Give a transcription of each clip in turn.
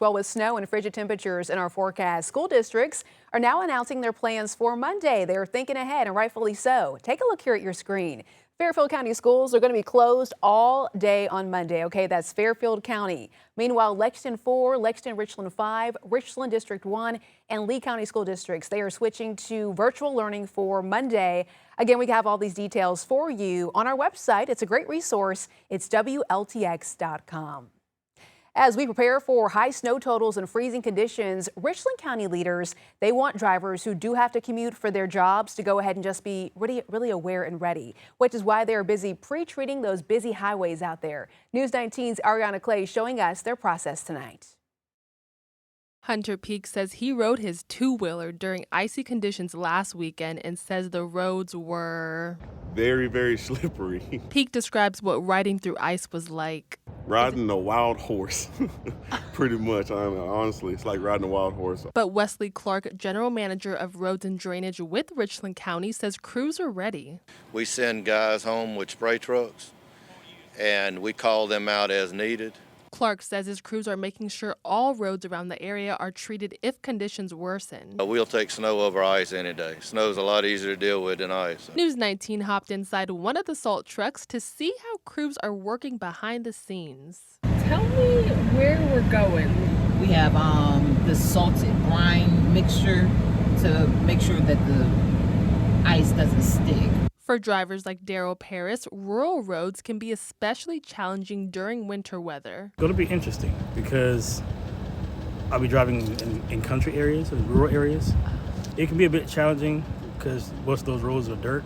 Well, with snow and frigid temperatures in our forecast, school districts are now announcing their plans for Monday. They're thinking ahead, and rightfully so. Take a look here at your screen. Fairfield County schools are going to be closed all day on Monday. Okay, that's Fairfield County. Meanwhile, Lexington 4, Lexington Richland 5, Richland District 1, and Lee County school districts, they are switching to virtual learning for Monday. Again, we have all these details for you on our website. It's a great resource. It's WLTX.com. As we prepare for high snow totals and freezing conditions, Richland County leaders, they want drivers who do have to commute for their jobs to go ahead and just be really aware and ready, which is why they're busy pre-treating those busy highways out there. News 19's Ariana Clay showing us their process tonight. Hunter Peak says he rode his two-wheeler during icy conditions last weekend and says the roads were very, very slippery. Peak describes what riding through ice was like. Riding a wild horse, pretty much. Honestly, it's like riding a wild horse. But Wesley Clark, general manager of roads and drainage with Richland County, says crews are ready. We send guys home with spray trucks, and we call them out as needed. Clark says his crews are making sure all roads around the area are treated if conditions worsen. We'll take snow over ice any day. Snow's a lot easier to deal with than ice. News 19 hopped inside one of the salt trucks to see how crews are working behind the scenes. Tell me where we're going. We have the salted brine mixture to make sure that the ice doesn't stick. For drivers like Daryl Paris, rural roads can be especially challenging during winter weather. It's going to be interesting because I'll be driving in country areas and rural areas. It can be a bit challenging because most of those roads are dirt.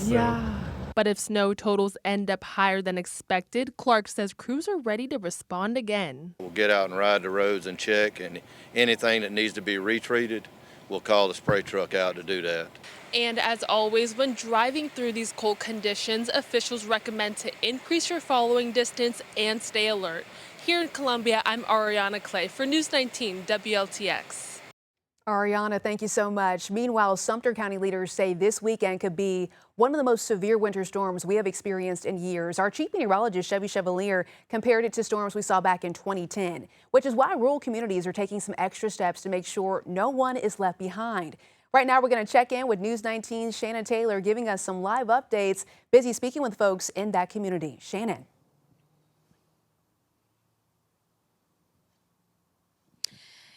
Yeah. But if snow totals end up higher than expected, Clark says crews are ready to respond again. We'll get out and ride the roads and check, and anything that needs to be retreated, we'll call the spray truck out to do that. And as always, when driving through these cold conditions, officials recommend to increase your following distance and stay alert. Here in Columbia, I'm Ariana Clay for News 19 WLTX. Ariana, thank you so much. Meanwhile, Sumter County leaders say this weekend could be one of the most severe winter storms we have experienced in years. Our chief meteorologist, Chevy Chevalier, compared it to storms we saw back in 2010, which is why rural communities are taking some extra steps to make sure no one is left behind. Right now, we're going to check in with News 19's Shannon Taylor, giving us some live updates. Busy speaking with folks in that community. Shannon.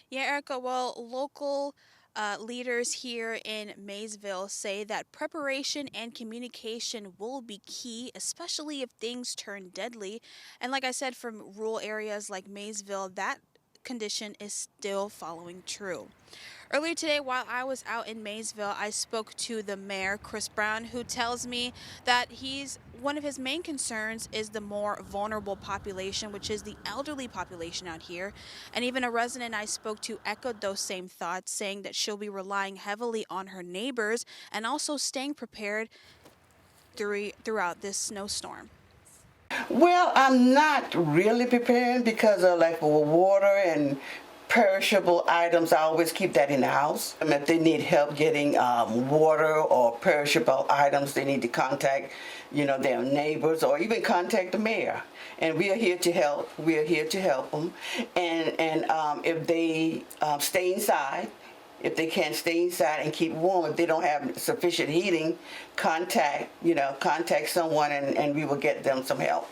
Yeah, Erica, well, local leaders here in Maysville say that preparation and communication will be key, especially if things turn deadly. And like I said, from rural areas like Maysville, that condition is still following true. Earlier today, while I was out in Maysville, I spoke to the mayor, Chris Brown, who tells me that one of his main concerns is the more vulnerable population, which is the elderly population out here. And even a resident I spoke to echoed those same thoughts, saying that she'll be relying heavily on her neighbors and also staying prepared throughout this snowstorm. Well, I'm not really preparing because of like water and perishable items. I always keep that in the house. If they need help getting water or perishable items, they need to contact, their neighbors or even contact the mayor. And we are here to help. We are here to help them. And if they stay inside, if they can't stay inside and keep warm, if they don't have sufficient heating, contact someone and we will get them some help.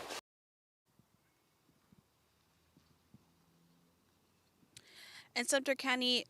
And Sumter County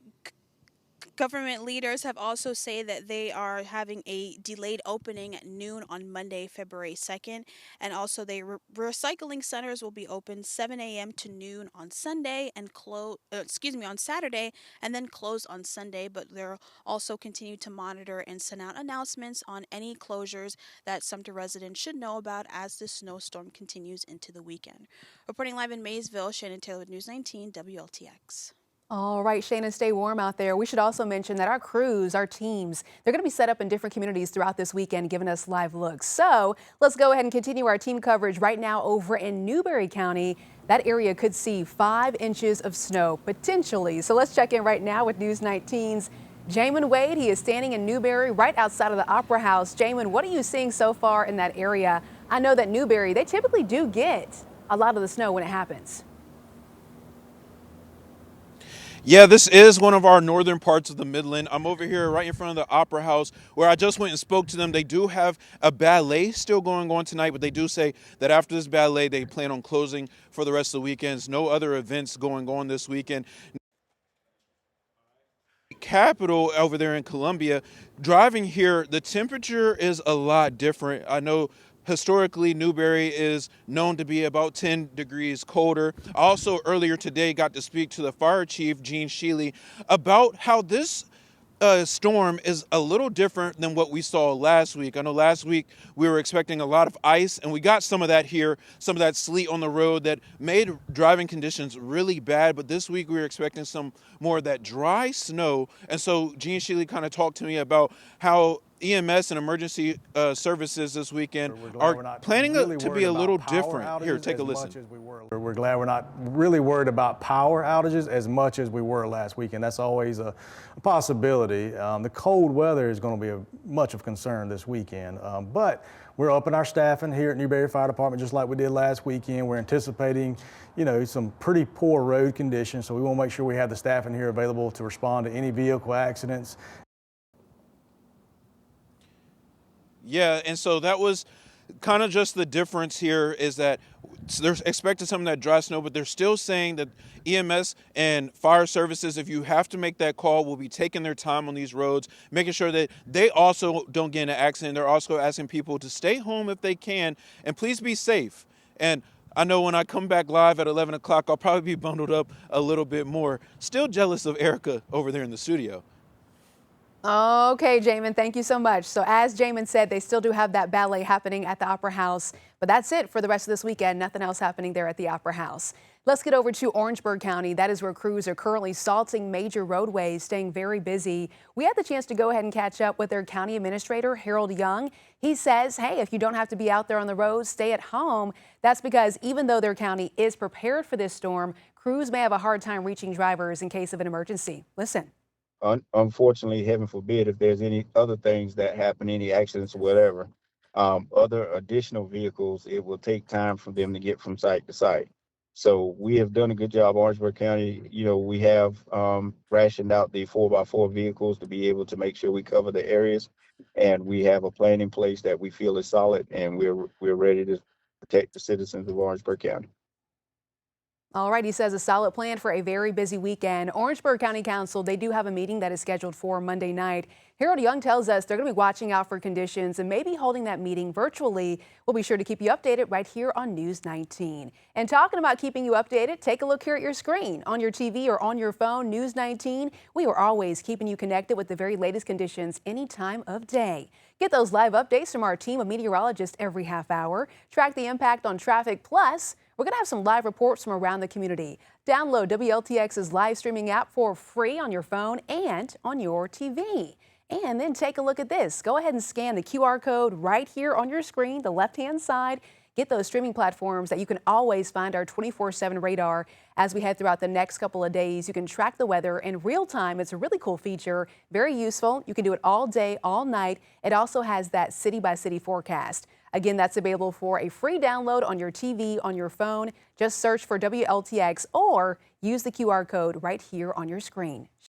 government leaders have also said that they are having a delayed opening at noon on Monday, February 2nd. And also recycling centers will be open 7 a.m. to noon on Sunday and on Saturday, and then close on Sunday. But they'll also continue to monitor and send out announcements on any closures that Sumter residents should know about as the snowstorm continues into the weekend. Reporting live in Maysville, Shannon Taylor with News 19 WLTX. All right, Shannon, stay warm out there. We should also mention that our crews, our teams, they're going to be set up in different communities throughout this weekend, giving us live looks. So let's go ahead and continue our team coverage right now over in Newberry County. That area could see 5 inches of snow potentially. So let's check in right now with News 19's Jamin Wade. He is standing in Newberry right outside of the Opera House. Jamin, what are you seeing so far in that area? I know that Newberry, they typically do get a lot of the snow when it happens. Yeah, this is one of our northern parts of the Midland. I'm over here right in front of the Opera House where I just went and spoke to them. They do have a ballet still going on tonight, but they do say that after this ballet, they plan on closing for the rest of the weekends. No other events going on this weekend. Capital over there in Columbia, driving here, the temperature is a lot different. I know historically Newberry is known to be about 10 degrees colder. I also earlier today got to speak to the fire chief, Gene Sheely, about how this storm is a little different than what we saw last week. I know last week we were expecting a lot of ice, and we got some of that here, some of that sleet on the road that made driving conditions really bad. But this week we were expecting some more of that dry snow. And so Gene Sheely kind of talked to me about how EMS and emergency services this weekend are planning to be a little different. Here, take a listen. We're glad we're not really worried about power outages as much as we were last weekend. That's always a possibility. The cold weather is going to be much of concern this weekend, but we're upping our staffing here at Newberry Fire Department just like we did last weekend. We're anticipating, some pretty poor road conditions, so we want to make sure we have the staffing here available to respond to any vehicle accidents. Yeah, and so that was kind of just the difference here is that they're expecting some of that dry snow, but they're still saying that EMS and fire services, if you have to make that call, will be taking their time on these roads, making sure that they also don't get in an accident. They're also asking people to stay home if they can, and please be safe. And I know when I come back live at 11 o'clock, I'll probably be bundled up a little bit more. Still jealous of Erica over there in the studio. Okay, Jamin, thank you so much. So as Jamin said, they still do have that ballet happening at the Opera House, but that's it for the rest of this weekend. Nothing else happening there at the Opera House. Let's get over to Orangeburg County. That is where crews are currently salting major roadways, staying very busy. We had the chance to go ahead and catch up with their county administrator, Harold Young. He says, hey, if you don't have to be out there on the roads, stay at home. That's because even though their county is prepared for this storm, crews may have a hard time reaching drivers in case of an emergency. Listen. Unfortunately, heaven forbid, if there's any other things that happen, any accidents or whatever, other additional vehicles, it will take time for them to get from site to site. So we have done a good job, Orangeburg County. We have rationed out the 4x4 vehicles to be able to make sure we cover the areas, and we have a plan in place that we feel is solid, and we're ready to protect the citizens of Orangeburg County. All right, he says a solid plan for a very busy weekend. Orangeburg County Council, they do have a meeting that is scheduled for Monday night. Harold Young tells us they're going to be watching out for conditions and maybe holding that meeting virtually. We'll be sure to keep you updated right here on News 19. And talking about keeping you updated, take a look here at your screen. On your TV or on your phone, News 19, we are always keeping you connected with the very latest conditions any time of day. Get those live updates from our team of meteorologists every half hour. Track the impact on traffic. Plus, we're going to have some live reports from around the community. Download WLTX's live streaming app for free on your phone and on your TV. And then take a look at this. Go ahead and scan the QR code right here on your screen, the left-hand side. Get those streaming platforms that you can always find our 24/7 radar as we head throughout the next couple of days. You can track the weather in real time. It's a really cool feature, very useful. You can do it all day, all night. It also has that city-by-city forecast. Again, that's available for a free download on your TV, on your phone. Just search for WLTX or use the QR code right here on your screen.